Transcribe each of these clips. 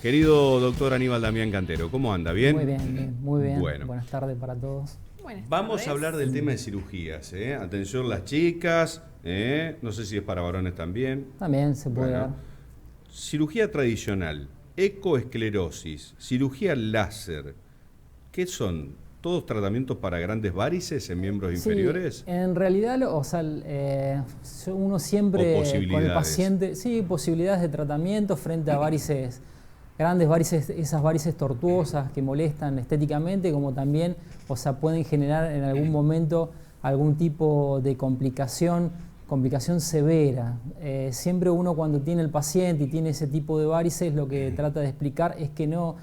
Querido doctor Aníbal Damián Cantero, ¿cómo anda? ¿Bien? Muy bien, muy bien. Bueno. Buenas tardes para todos. Vamos a hablar del tema de cirugías, ¿eh? Atención las chicas, no sé si es para varones también. También se puede dar. Cirugía tradicional, ecoesclerosis, cirugía láser, ¿qué son? ¿Todos tratamientos para grandes varices en miembros inferiores? En realidad, uno siempre con el paciente, posibilidades de tratamiento frente a varices, grandes varices, esas varices tortuosas que molestan estéticamente, como también, pueden generar en algún momento algún tipo de complicación severa. Siempre uno cuando tiene el paciente y tiene ese tipo de varices, lo que trata de explicar es que no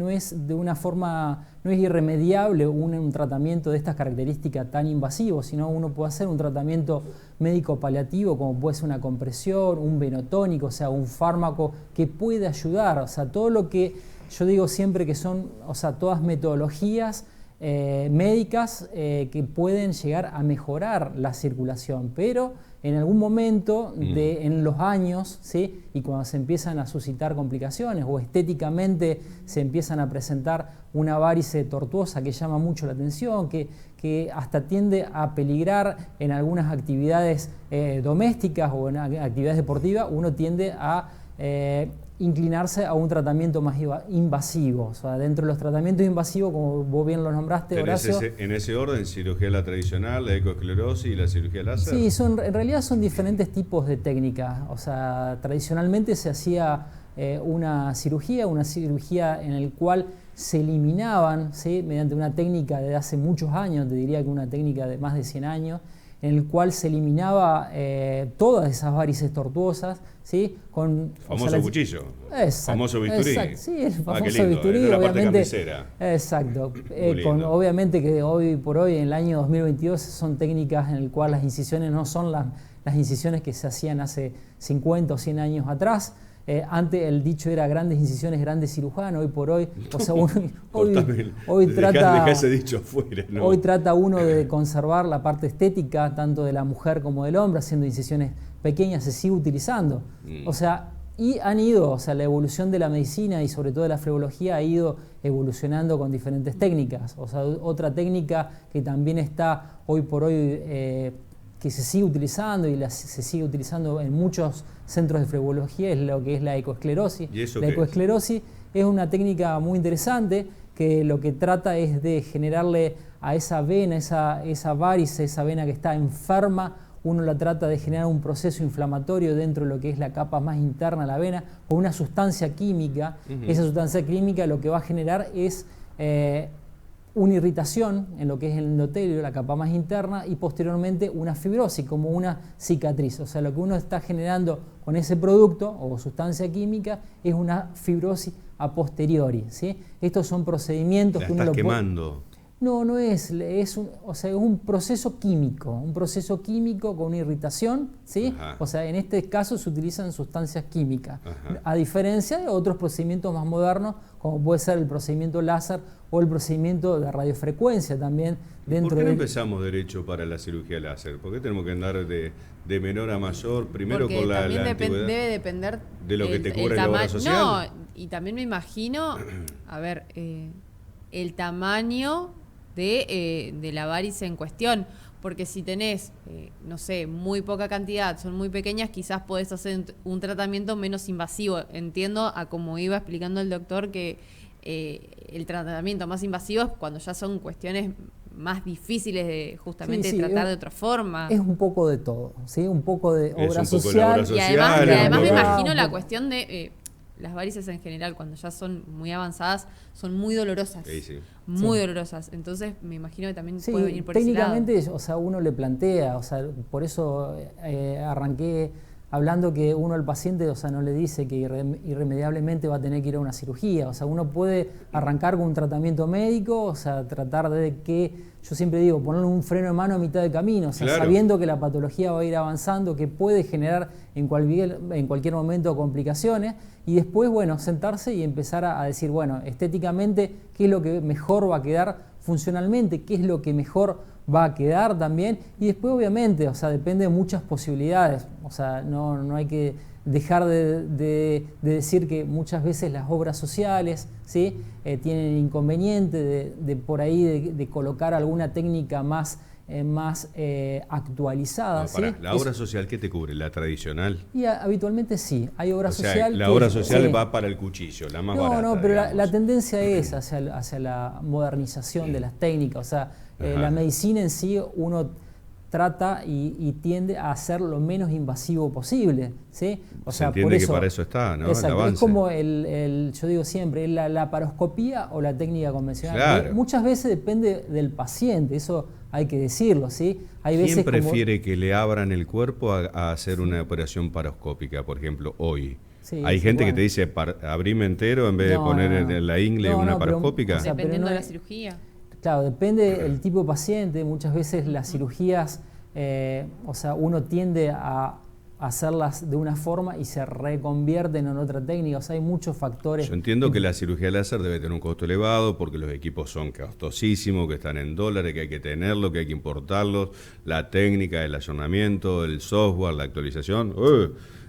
es de una forma, no es irremediable un tratamiento de estas características tan invasivo, sino uno puede hacer un tratamiento médico paliativo, como puede ser una compresión, un venotónico, un fármaco que puede ayudar, todo lo que yo digo siempre que son, todas metodologías médicas que pueden llegar a mejorar la circulación, pero en algún momento en los años, ¿sí? Y cuando se empiezan a suscitar complicaciones o estéticamente se empiezan a presentar una varice tortuosa que llama mucho la atención, que hasta tiende a peligrar en algunas actividades domésticas o en actividades deportivas, uno tiende a inclinarse a un tratamiento más invasivo. Dentro de los tratamientos invasivos, como vos bien lo nombraste, Horacio... En ese orden, cirugía la tradicional, la ecoesclerosis y la cirugía láser. Sí, en realidad son diferentes tipos de técnicas. Tradicionalmente se hacía una cirugía en la cual se eliminaban, ¿sí? Mediante una técnica de hace muchos años, te diría que una técnica de más de 100 años, en el cual se eliminaba todas esas varices tortuosas, ¿sí? Con famoso cuchillo, famoso bisturí. Exacto, sí, el famoso lindo, bisturí, la obviamente. Parte exacto. Obviamente que hoy por hoy, en el año 2022, son técnicas en las cuales las incisiones no son las incisiones que se hacían hace 50 o 100 años atrás. Antes el dicho era grandes incisiones, grandes cirujanos. Hoy por hoy, deja ese dicho afuera, ¿no? Hoy trata uno de conservar la parte estética tanto de la mujer como del hombre, haciendo incisiones pequeñas, se sigue utilizando. Y han ido, la evolución de la medicina y sobre todo de la flebología ha ido evolucionando con diferentes técnicas. Otra técnica que también está hoy por hoy que se sigue utilizando y se sigue utilizando en muchos centros de flebología es lo que es la ecoesclerosis. ¿Y eso la ecoesclerosis es una técnica muy interesante que lo que trata es de generarle a esa vena, esa varice, esa vena que está enferma, uno la trata de generar un proceso inflamatorio dentro de lo que es la capa más interna de la vena con una sustancia química. Esa sustancia química lo que va a generar es una irritación en lo que es el endotelio, la capa más interna, y posteriormente una fibrosis, como una cicatriz. Lo que uno está generando con ese producto o sustancia química es una fibrosis a posteriori, ¿sí? Estos son procedimientos que uno lo quemando. No es un proceso químico, con una irritación, ¿sí? En este caso se utilizan sustancias químicas, a diferencia de otros procedimientos más modernos, como puede ser el procedimiento láser o el procedimiento de radiofrecuencia también. ¿Por qué no empezamos derecho para la cirugía láser? ¿Por qué tenemos que andar de menor a mayor? Primero porque con la debe depender de lo que te cubre la obra social. No, y también me imagino, el tamaño de la varice en cuestión, porque si tenés, muy poca cantidad, son muy pequeñas, quizás podés hacer un tratamiento menos invasivo. Entiendo, a como iba explicando el doctor, que el tratamiento más invasivo es cuando ya son cuestiones más difíciles de justamente tratar de otra forma. Es un poco de todo, ¿sí? Un poco de obra social. Y además me imagino la cuestión de... las varices en general, cuando ya son muy avanzadas, son muy dolorosas. Muy dolorosas. Entonces, me imagino que también puede venir por ese lado. Técnicamente, uno le plantea, por eso arranqué hablando que uno al paciente, no le dice que irremediablemente va a tener que ir a una cirugía. Uno puede arrancar con un tratamiento médico, tratar de que, yo siempre digo, ponerle un freno de mano a mitad de camino, claro, sabiendo que la patología va a ir avanzando, que puede generar en cualquier momento complicaciones, y después, sentarse y empezar a decir, estéticamente, ¿qué es lo que mejor va a quedar funcionalmente? ¿Qué es lo que mejor va a quedar también? Y después, obviamente, depende de muchas posibilidades. No hay que dejar de decir que muchas veces las obras sociales, ¿sí? Tienen inconveniente de por ahí de colocar alguna técnica más actualizada. No, ¿sí? ¿La obra social qué te cubre? ¿La tradicional? Y habitualmente sí, hay obra O sea, social. la obra social sí. va para el cuchillo, la más barata. No, pero la digamos. tendencia es hacia la modernización de las técnicas. O sea, la medicina en sí uno trata y tiende a hacer lo menos invasivo posible, ¿sí? O Se sea, entiende por eso, que para eso está, ¿no? Exacto, El avance. es como yo digo siempre, la laparoscopía o la técnica convencional. Claro. Muchas veces depende del paciente, eso hay que decirlo, ¿sí? Hay ¿Quién veces prefiere que le abran el cuerpo a hacer una operación paroscópica, por ejemplo, hoy? Sí, Hay sí, gente que bueno. te dice, abrime entero en vez de poner en la ingle una pero, paroscópica. o sea, Dependiendo pero de no la es- cirugía. Claro, depende del tipo de paciente. Muchas veces las cirugías, o sea, uno tiende a hacerlas de una forma y se reconvierten en otra técnica. O sea, hay muchos factores. Yo entiendo que la cirugía láser debe tener un costo elevado porque los equipos son costosísimos, que están en dólares, que hay que tenerlo, que hay que importarlos, la técnica, el allanamiento, el software, la actualización,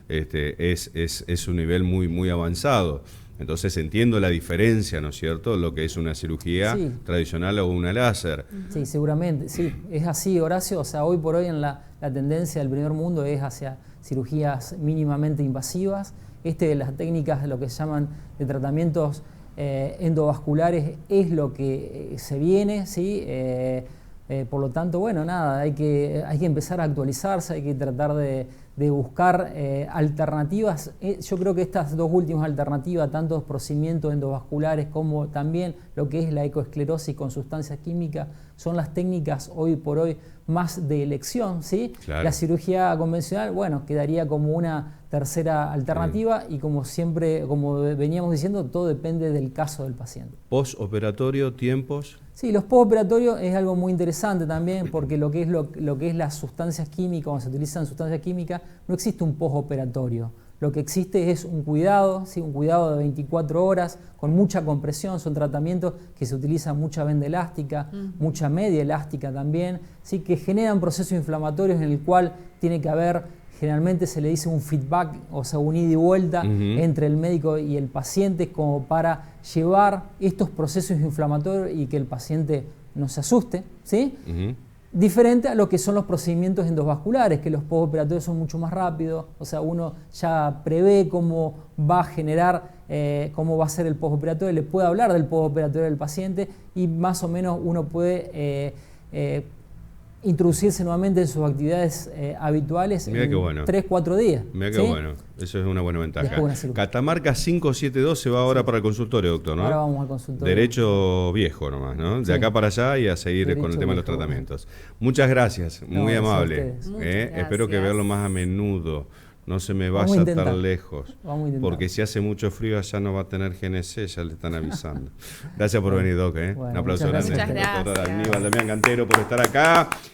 es un nivel muy, muy avanzado. Entonces entiendo la diferencia, ¿no es cierto?, lo que es una cirugía Sí. tradicional o una láser. Sí, seguramente, sí, es así, Horacio. O sea, hoy por hoy en la tendencia del primer mundo es hacia cirugías mínimamente invasivas. Las técnicas, lo que se llaman de tratamientos endovasculares, es lo que se viene, ¿sí? Por lo tanto, bueno, nada, hay que empezar a actualizarse, hay que tratar de buscar alternativas. Yo creo que estas dos últimas alternativas, tanto los procedimientos endovasculares como también lo que es la ecoesclerosis con sustancias químicas, son las técnicas hoy por hoy más de elección, ¿sí? Claro. La cirugía convencional, bueno, quedaría como una tercera alternativa y como siempre, como veníamos diciendo, todo depende del caso del paciente. Postoperatorio, tiempos. Sí, los postoperatorios es algo muy interesante también porque lo que es las sustancias químicas, cuando se utilizan sustancias químicas, no existe un postoperatorio. Lo que existe es un cuidado, ¿sí? Un cuidado de 24 horas con mucha compresión. Son tratamientos que se utilizan mucha venda elástica, mucha media elástica también, ¿sí? Que generan procesos inflamatorios en el cual tiene que haber, generalmente se le dice un feedback, o sea, un ida y vuelta entre el médico y el paciente como para llevar estos procesos inflamatorios y que el paciente no se asuste, ¿sí? Diferente a lo que son los procedimientos endovasculares, que los postoperatorios son mucho más rápidos, o sea, uno ya prevé cómo va a generar, cómo va a ser el postoperatorio, le puede hablar del postoperatorio del paciente y más o menos uno puede introducirse nuevamente en sus actividades habituales Mirá qué bueno. 3-4 días. Mira qué ¿sí? bueno, eso es una buena ventaja. Después una cirugía. Catamarca 572 se va ahora para el consultorio, doctor, ¿no? Ahora vamos al consultorio. Derecho viejo nomás, ¿no? De Sí. acá para allá y a seguir Derecho con el tema de los viejo. tratamientos. Muchas gracias, muy gracias a amable. ustedes. Muchas Espero que gracias. verlo más a menudo. No se me Vamos a vaya intentar. tan lejos. Vamos a intentar. Porque si hace mucho frío allá no va a tener GNC, ya le están avisando. Gracias por venir, Doc. Bueno, Un aplauso muchas grande. gracias. Muchas Doctora gracias. Aníbal Damián Cantero por estar acá.